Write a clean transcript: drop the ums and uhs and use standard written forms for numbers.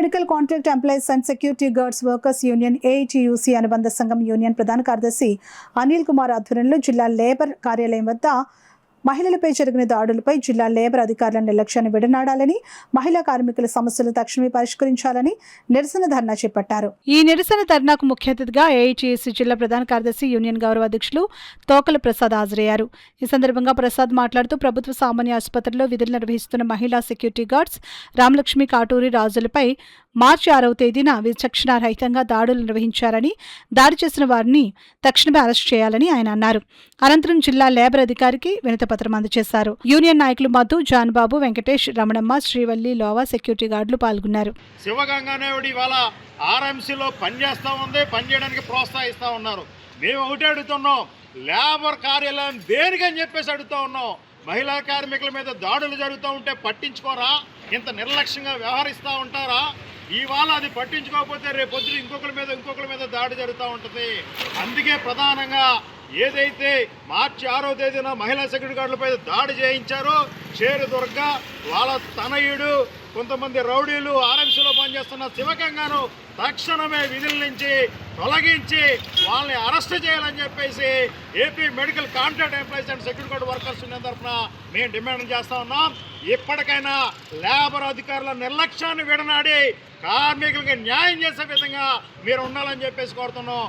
Medical contract employees and security guards workers union AITUC అనుబంధ సంఘం union ప్రధాన కార్యదర్శి అనిల్ కుమార్ ఆధ్వర్యంలో జిల్లా లేబర్ కార్యాలయం వద్ద మహిళలపై జరిగిన దాడులపై జిల్లా లేబర్ అధికారుల నిర్లక్ష్యాన్ని విడనాడాలని, మహిళా కార్మికుల సమస్యలు తక్షణమే పరిష్కరించాలని నిరసన ధర్నా చేపట్టారు. ఈ నిరసన ధర్నాకు ముఖ్య అతిథిగా ఏఐటీయూసీ జిల్లా ప్రధాన కార్యదర్శి యూనియన్ గౌరవ అధ్యక్షులు తోకల ప్రసాద్ హాజరయ్యారు. ఈ సందర్భంగా ప్రసాద్ మాట్లాడుతూ ప్రభుత్వ సామాన్య ఆసుపత్రిలో విధులు నిర్వహిస్తున్న మహిళా సెక్యూరిటీ గార్డ్స్ రామలక్ష్మి కాటూరి రాజులపై మార్చి 6వ తేదీన విచక్షణారహితంగా దాడులు నిర్వహించారని, దాడి చేసిన వారిని తక్షణమే అరెస్ట్ చేయాలని ఆయన అన్నారు. అనంతరం జిల్లా లేబర్ అధికారికి వినతిపత్రం అందజేశారు. యూనియన్ నాయకులు మధు, జాన్బాబు, వెంకటేష్, రమణమ్మ, శ్రీవల్లి, లోవా సెక్యూరిటీ గార్డులు పాల్గొన్నారు. శివగంగానేవుడి ఇవాళ ఆర్ఎంసీలో పనిచేస్తూ ఉంది, పనిచేయడానికి ప్రోత్సహిస్తూ ఉన్నారు. మేము ఒకటి అడుగుతున్నాం, లేబర్ కార్యాలయం దేనికని చెప్పేసి అడుగుతూ ఉన్నాం. మహిళా కార్మికుల మీద దాడులు జరుగుతూ ఉంటే పట్టించుకోరా? ఇంత నిర్లక్ష్యంగా వ్యవహరిస్తూ ఉంటారా? ఇవాళ అది పట్టించుకోకపోతే రేపు పొద్దున ఇంకొకరి మీద దాడి జరుగుతూ ఉంటుంది. అందుకే ప్రధానంగా ఏదైతే మార్చి 6వ తేదీన మహిళా సెక్యూరిటీ గార్డులపై దాడి చేయించారో షేరు దుర్గ, వాళ్ళ తనయుడు, కొంతమంది రౌడీలు, ఆర్ఎంసీలో పనిచేస్తున్న శివగంగాను తక్షణమే విధుల నుంచి తొలగించి వాళ్ళని అరెస్ట్ చేయాలని చెప్పేసి AP medical contract employees and security guard workers union తరఫున మేము డిమాండ్ చేస్తూ ఉన్నాం. ఇప్పటికైనా లేబర్ అధికారుల నిర్లక్ష్యాన్ని విడనాడి కార్మికులకి న్యాయం చేసే విధంగా మీరు ఉండాలని చెప్పేసి కోరుతున్నాం.